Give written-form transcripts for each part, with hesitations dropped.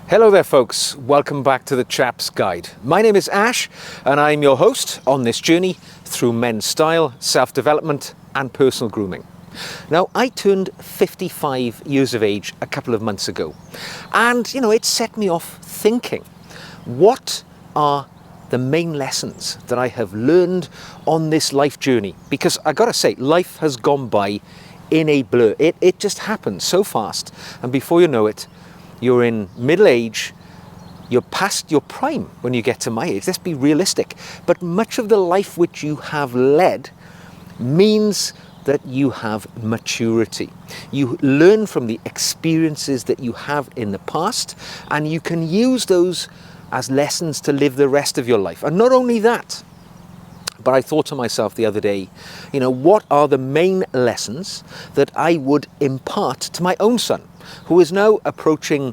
Hello there folks, welcome back to the Chap's Guide. My name is Ash and I'm your host on this journey through men's style, self-development and personal grooming. Now I turned 55 years of age a couple of months ago and it set me off thinking, what are the main lessons that I have learned on this life journey? Because I gotta say, life has gone by in a blur. It just happened so fast, and before you know it, you're in middle age, you're past your prime when you get to my age. Let's be realistic. But much of the life which you have led means that you have maturity. You learn from the experiences that you have in the past, and you can use those as lessons to live the rest of your life. And not only that, but I thought to myself the other day, what are the main lessons that I would impart to my own son, who is now approaching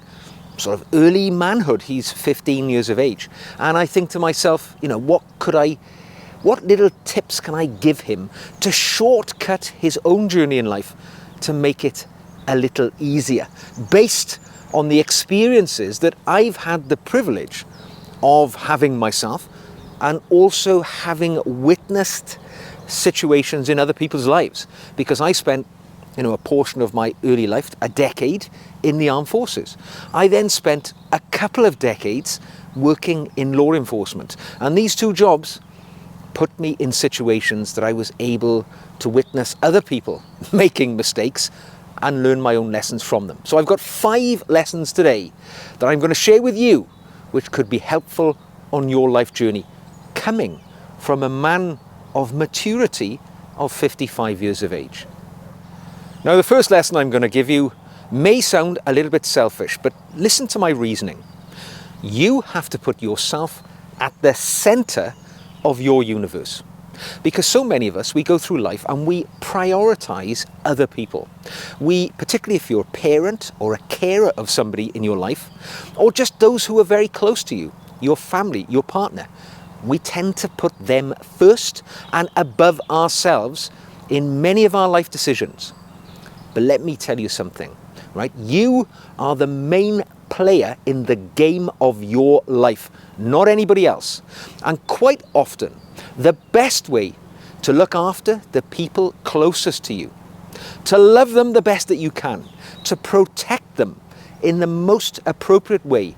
sort of early manhood. He's 15 years of age. And I think to myself, what little tips can I give him to shortcut his own journey in life to make it a little easier, based on the experiences that I've had the privilege of having myself, and also having witnessed situations in other people's lives, because I spent a portion of my early life, a decade, in the armed forces. I then spent a couple of decades working in law enforcement, and these two jobs put me in situations that I was able to witness other people making mistakes and learn my own lessons from them. So I've got 5 lessons today that I'm going to share with you, which could be helpful on your life journey, coming from a man of maturity of 55 years of age. Now, the first lesson I'm going to give you may sound a little bit selfish, but listen to my reasoning. You have to put yourself at the center of your universe. Because so many of us, we go through life and we prioritize other people. Particularly if you're a parent or a carer of somebody in your life, or just those who are very close to you, your family, your partner, we tend to put them first and above ourselves in many of our life decisions. But let me tell you something, right? You are the main player in the game of your life, not anybody else. And quite often, the best way to look after the people closest to you, to love them the best that you can, to protect them in the most appropriate way,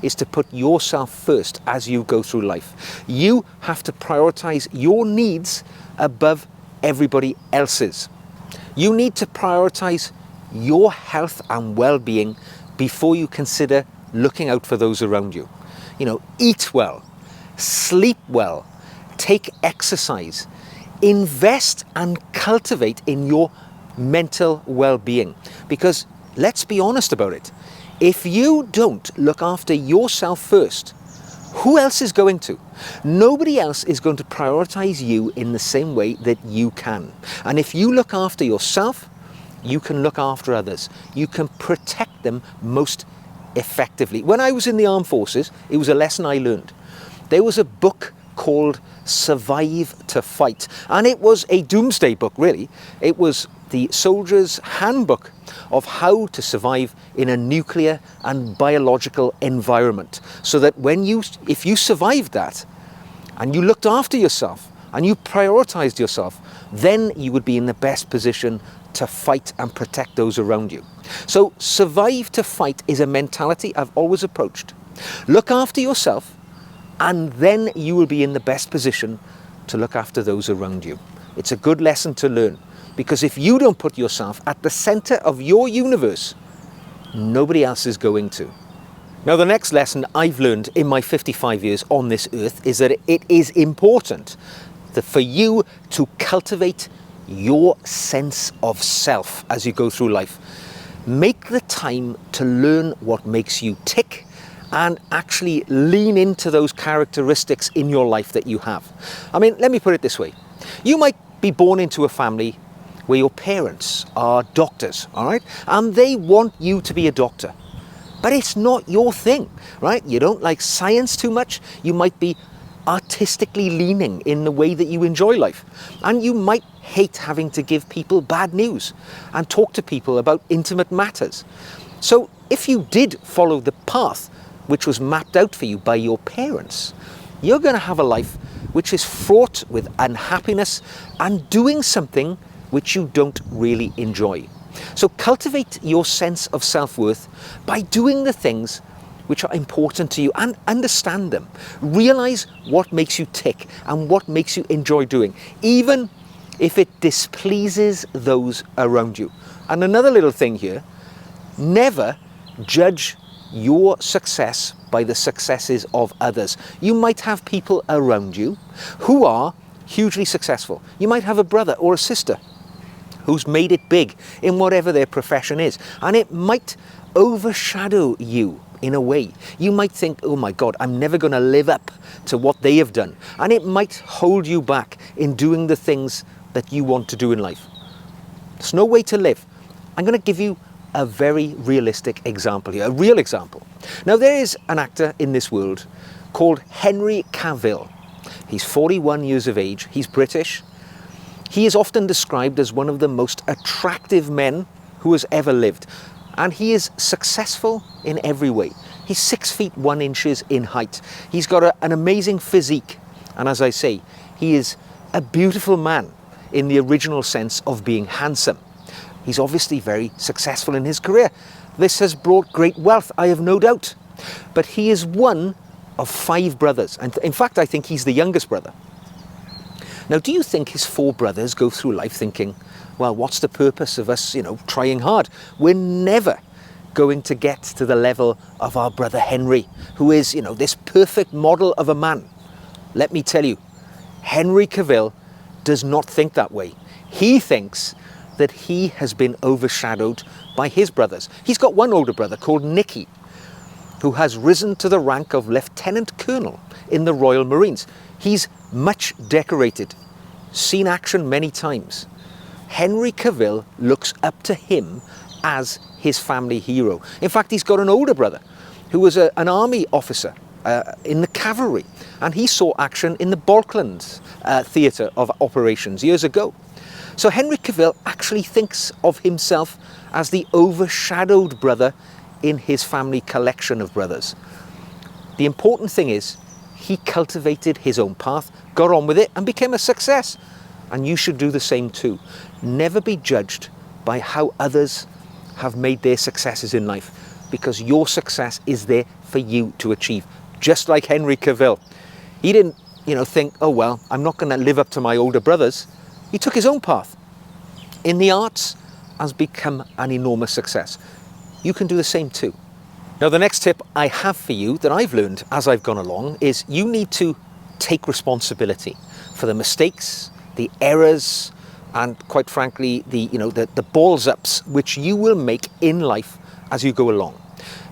is to put yourself first as you go through life. You have to prioritize your needs above everybody else's. You need to prioritize your health and well-being before you consider looking out for those around you. Eat well, sleep well, take exercise, invest and cultivate in your mental well-being. Because let's be honest about it, if you don't look after yourself first, who else is going to? Nobody else is going to prioritize you in the same way that you can. And if you look after yourself, you can look after others. You can protect them most effectively. When I was in the armed forces, it was a lesson I learned. There was a book called Survive to Fight, and it was a doomsday book, really. It was the soldier's handbook of how to survive in a nuclear and biological environment, so that if you survived that and you looked after yourself and you prioritized yourself, then you would be in the best position to fight and protect those around you. So survive to fight is a mentality I've always approached. Look after yourself, and then you will be in the best position to look after those around you. It's a good lesson to learn, because if you don't put yourself at the center of your universe, nobody else is going to. Now, the next lesson I've learned in my 55 years on this earth is that it is important for you to cultivate your sense of self as you go through life. Make the time to learn what makes you tick, and actually lean into those characteristics in your life that you have. Let me put it this way. You might be born into a family where your parents are doctors, all right? And they want you to be a doctor. But it's not your thing, right? You don't like science too much. You might be artistically leaning in the way that you enjoy life. And you might hate having to give people bad news and talk to people about intimate matters. So if you did follow the path which was mapped out for you by your parents, you're going to have a life which is fraught with unhappiness and doing something which you don't really enjoy. So cultivate your sense of self-worth by doing the things which are important to you and understand them. Realize what makes you tick and what makes you enjoy doing, even if it displeases those around you. And another little thing here, never judge your success by the successes of others. You might have people around you who are hugely successful. You might have a brother or a sister who's made it big in whatever their profession is, and it might overshadow you in a way. You might think, oh my God, I'm never going to live up to what they have done, and it might hold you back in doing the things that you want to do in life. There's no way to live. I'm going to give you a very realistic example here, a real example. Now, there is an actor in this world called Henry Cavill. He's 41 years of age, he's British. He is often described as one of the most attractive men who has ever lived. And he is successful in every way. He's 6 feet 1 inches in height. He's got an amazing physique. And as I say, he is a beautiful man in the original sense of being handsome. He's obviously very successful in his career. This has brought great wealth, I have no doubt. But he is one of 5 brothers. And in fact, I think he's the youngest brother. Now, do you think his 4 brothers go through life thinking, well, what's the purpose of us, trying hard? We're never going to get to the level of our brother Henry, who is, this perfect model of a man. Let me tell you, Henry Cavill does not think that way. He thinks that he has been overshadowed by his brothers. He's got one older brother called Nicky, who has risen to the rank of Lieutenant Colonel in the Royal Marines. He's much decorated, seen action many times. Henry Cavill looks up to him as his family hero. In fact, he's got an older brother who was an army officer in the cavalry, and he saw action in the Balkans theatre of operations years ago. So Henry Cavill actually thinks of himself as the overshadowed brother in his family collection of brothers. The important thing is, he cultivated his own path, got on with it, and became a success. And you should do the same too. Never be judged by how others have made their successes in life, because your success is there for you to achieve. Just like Henry Cavill. He didn't, think, oh well, I'm not going to live up to my older brothers. He took his own path. In the arts, has become an enormous success. You can do the same too. Now, the next tip I have for you that I've learned as I've gone along is you need to take responsibility for the mistakes, the errors, and quite frankly, the balls ups which you will make in life as you go along.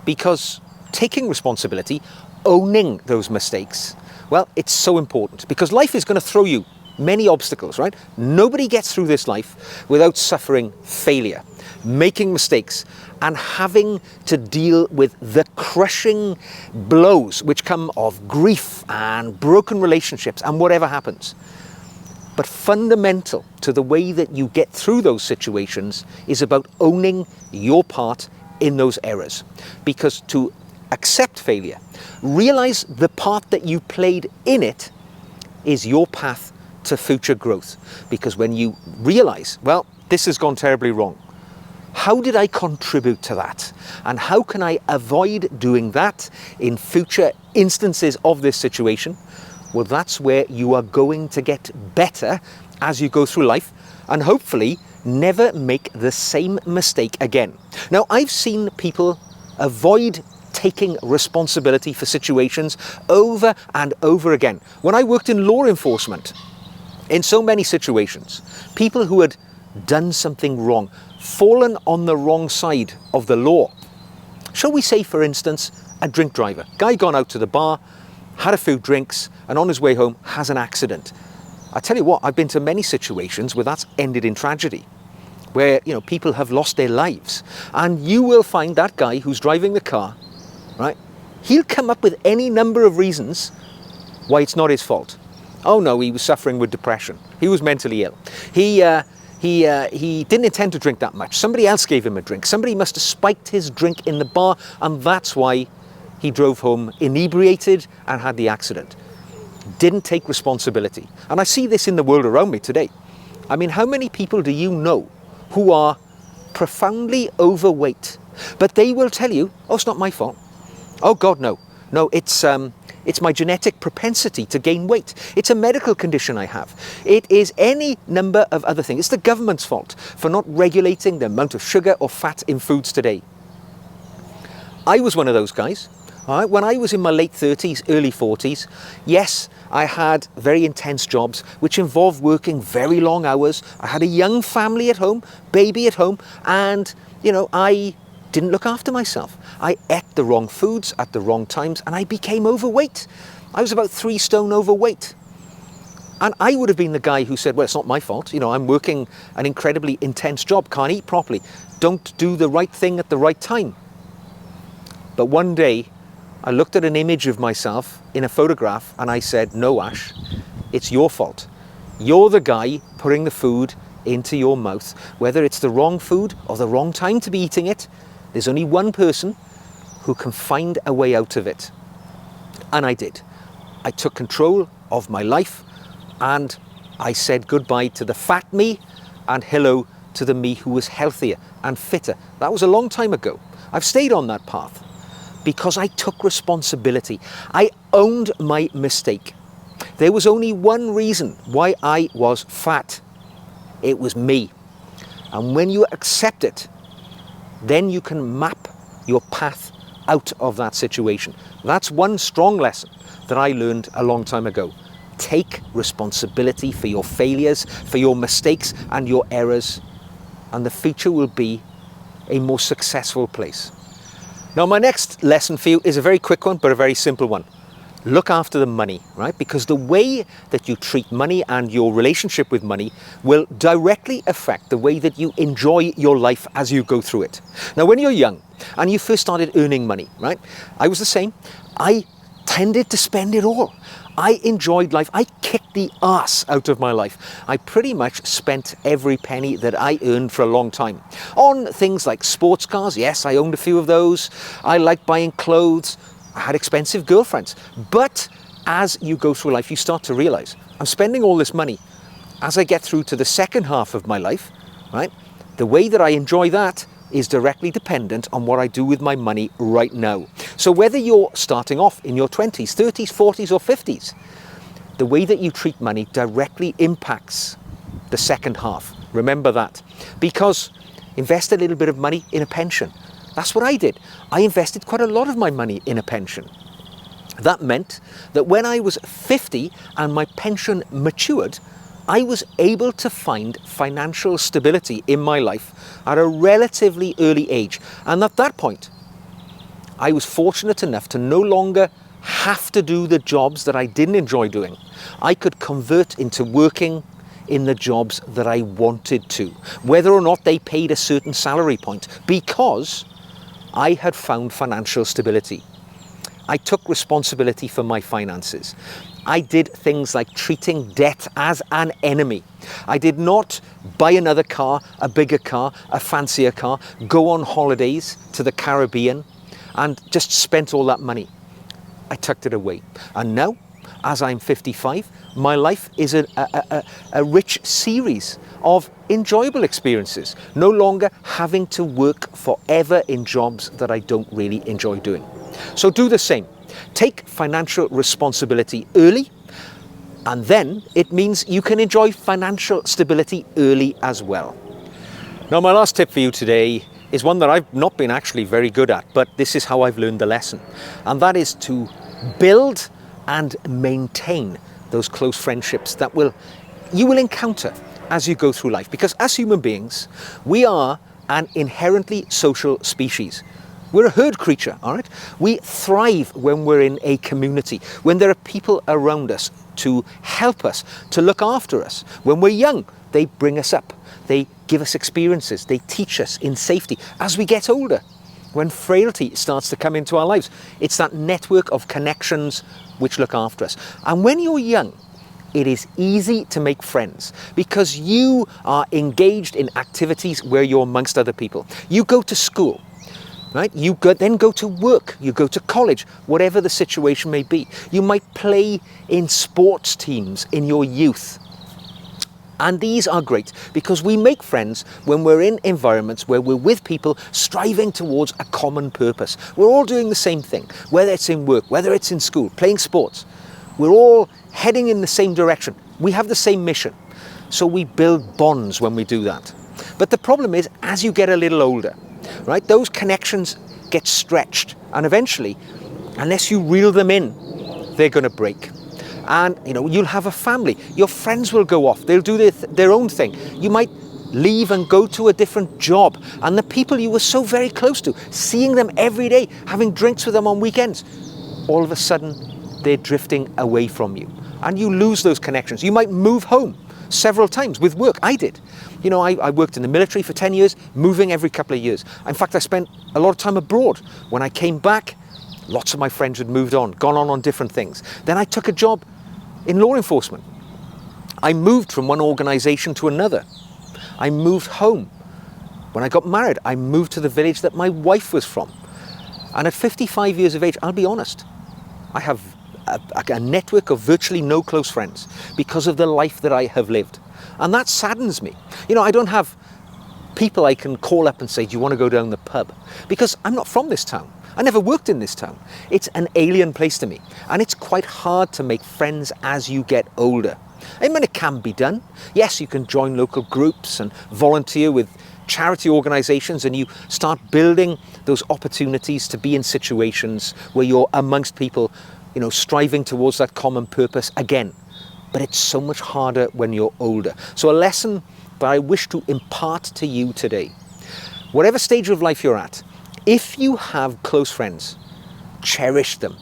Because taking responsibility, owning those mistakes, well, it's so important, because life is going to throw you many obstacles, right? Nobody gets through this life without suffering failure, making mistakes, and having to deal with the crushing blows which come of grief and broken relationships and whatever happens. But fundamental to the way that you get through those situations is about owning your part in those errors. Because to accept failure, realize the part that you played in it is your path to future growth. Because when you realize, well, this has gone terribly wrong, how did I contribute to that? And how can I avoid doing that in future instances of this situation? Well, that's where you are going to get better as you go through life, and hopefully never make the same mistake again. Now, I've seen people avoid taking responsibility for situations over and over again. When I worked in law enforcement, in so many situations, people who had done something wrong, fallen on the wrong side of the law. Shall we say, for instance, a drink driver. Guy gone out to the bar, had a few drinks, and on his way home has an accident. I tell you what, I've been to many situations where that's ended in tragedy, where people have lost their lives. And you will find that guy who's driving the car, right? He'll come up with any number of reasons why it's not his fault. Oh no, he was suffering with depression. He was mentally ill. He he didn't intend to drink that much. Somebody else gave him a drink. Somebody must have spiked his drink in the bar, and that's why he drove home inebriated and had the accident. Didn't take responsibility. And I see this in the world around me today. I mean, how many people do you know who are profoundly overweight, but they will tell you, oh, it's not my fault. Oh God, no. No, it's my genetic propensity to gain weight. It's a medical condition I have. It is any number of other things. It's the government's fault for not regulating the amount of sugar or fat in foods today. I was one of those guys. All right? When I was in my late 30s, early 40s, yes, I had very intense jobs which involved working very long hours. I had a young family at home, baby at home, and, you know, I didn't look after myself. I ate the wrong foods at the wrong times, and I became overweight. I was about 3 stone overweight. And I would have been the guy who said, well, it's not my fault. You know, I'm working an incredibly intense job, can't eat properly, don't do the right thing at the right time. But one day, I looked at an image of myself in a photograph and I said, no, Ash, it's your fault. You're the guy putting the food into your mouth. Whether it's the wrong food or the wrong time to be eating it, there's only one person who can find a way out of it. And I did. I took control of my life and I said goodbye to the fat me and hello to the me who was healthier and fitter. That was a long time ago. I've stayed on that path because I took responsibility. I owned my mistake. There was only one reason why I was fat. It was me. And when you accept it, then you can map your path out of that situation. That's one strong lesson that I learned a long time ago. Take responsibility for your failures, for your mistakes and your errors, and the future will be a more successful place. Now, my next lesson for you is a very quick one, but a very simple one. Look after the money, right? Because the way that you treat money and your relationship with money will directly affect the way that you enjoy your life as you go through it. Now, when you're young and you first started earning money, right? I was the same. I tended to spend it all. I enjoyed life. I kicked the arse out of my life. I pretty much spent every penny that I earned for a long time on things like sports cars. Yes, I owned a few of those. I liked buying clothes. I had expensive girlfriends. But as you go through life, you start to realize, I'm spending all this money. As I get through to the second half of my life, right, the way that I enjoy that is directly dependent on what I do with my money right now. So whether you're starting off in your 20s, 30s, 40s or 50s, the way that you treat money directly impacts the second half. Remember that. Because invest a little bit of money in a pension. That's what I did. I invested quite a lot of my money in a pension. That meant that when I was 50 and my pension matured, I was able to find financial stability in my life at a relatively early age. And at that point, I was fortunate enough to no longer have to do the jobs that I didn't enjoy doing. I could convert into working in the jobs that I wanted to, whether or not they paid a certain salary point, because I had found financial stability. I took responsibility for my finances. I did things like treating debt as an enemy. I did not buy another car, a bigger car, a fancier car, go on holidays to the Caribbean and just spent all that money. I tucked it away. And now, as I'm 55, my life is a rich series of enjoyable experiences, no longer having to work forever in jobs that I don't really enjoy doing. So do the same. Take financial responsibility early, and then it means you can enjoy financial stability early as well. Now, my last tip for you today is one that I've not been actually very good at, but this is how I've learned the lesson. And that is to build and maintain those close friendships that you will encounter as you go through life. Because as human beings, we are an inherently social species. We're a herd creature, all right? We thrive when we're in a community, when there are people around us to help us, to look after us. When we're young, they bring us up. They give us experiences. They teach us in safety. As we get older, when frailty starts to come into our lives, it's that network of connections which look after us. And when you're young, it is easy to make friends because you are engaged in activities where you're amongst other people. You go to school, right? Then go to work, you go to college, whatever the situation may be. You might play in sports teams in your youth. And these are great because we make friends when we're in environments where we're with people striving towards a common purpose. We're all doing the same thing, whether it's in work, whether it's in school, playing sports. We're all heading in the same direction. We have the same mission. So we build bonds when we do that. But the problem is, as you get a little older, right, those connections get stretched. And eventually, unless you reel them in, they're going to break. And you'll have a family. Your friends will go off. They'll do their own thing. You might leave and go to a different job. And the people you were so very close to, seeing them every day, having drinks with them on weekends, all of a sudden they're drifting away from you. And you lose those connections. You might move home several times with work. I did. I worked in the military for 10 years, moving every couple of years. In fact, I spent a lot of time abroad. When I came back, lots of my friends had moved on, gone on different things. Then I took a job in law enforcement. I moved from one organisation to another. I moved home. When I got married, I moved to the village that my wife was from. And at 55 years of age, I'll be honest, I have a network of virtually no close friends because of the life that I have lived. And that saddens me. I don't have people I can call up and say, do you want to go down the pub? Because I'm not from this town. I never worked in this town. It's an alien place to me. And it's quite hard to make friends as you get older. I mean, it can be done. Yes, you can join local groups and volunteer with charity organisations, and you start building those opportunities to be in situations where you're amongst people, striving towards that common purpose again. But it's so much harder when you're older. So a lesson that I wish to impart to you today, whatever stage of life you're at, if you have close friends, cherish them,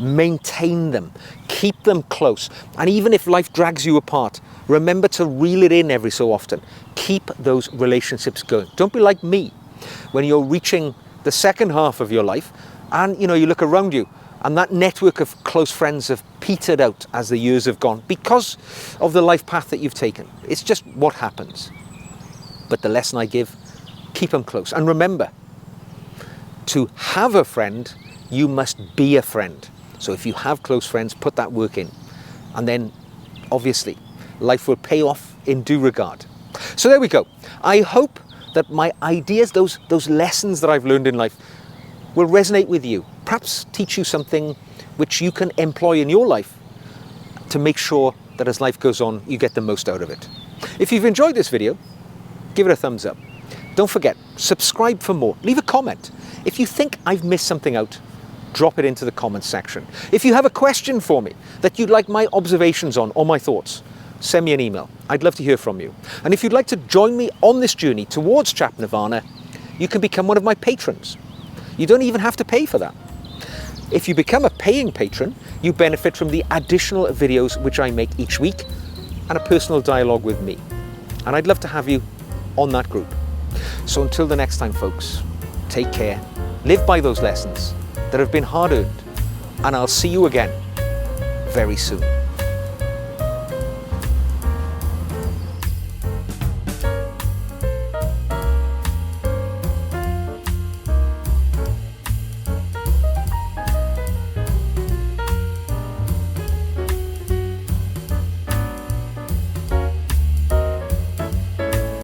maintain them, keep them close. And even if life drags you apart, remember to reel it in every so often. Keep those relationships going. Don't be like me when you're reaching the second half of your life and you look around you and that network of close friends have petered out as the years have gone because of the life path that you've taken. It's just what happens. But the lesson I give, keep them close. And remember, to have a friend, you must be a friend. So if you have close friends, put that work in. And then, obviously, life will pay off in due regard. So there we go. I hope that my ideas, those lessons that I've learned in life, will resonate with you. Perhaps teach you something which you can employ in your life to make sure that as life goes on, you get the most out of it. If you've enjoyed this video, give it a thumbs up. Don't forget, subscribe for more. Leave a comment. If you think I've missed something out, drop it into the comments section. If you have a question for me that you'd like my observations on or my thoughts, send me an email. I'd love to hear from you. And if you'd like to join me on this journey towards Chap Nirvana, you can become one of my patrons. You don't even have to pay for that. If you become a paying patron, you benefit from the additional videos which I make each week and a personal dialogue with me. And I'd love to have you on that group. So until the next time, folks, take care, live by those lessons that have been hard-earned, and I'll see you again very soon.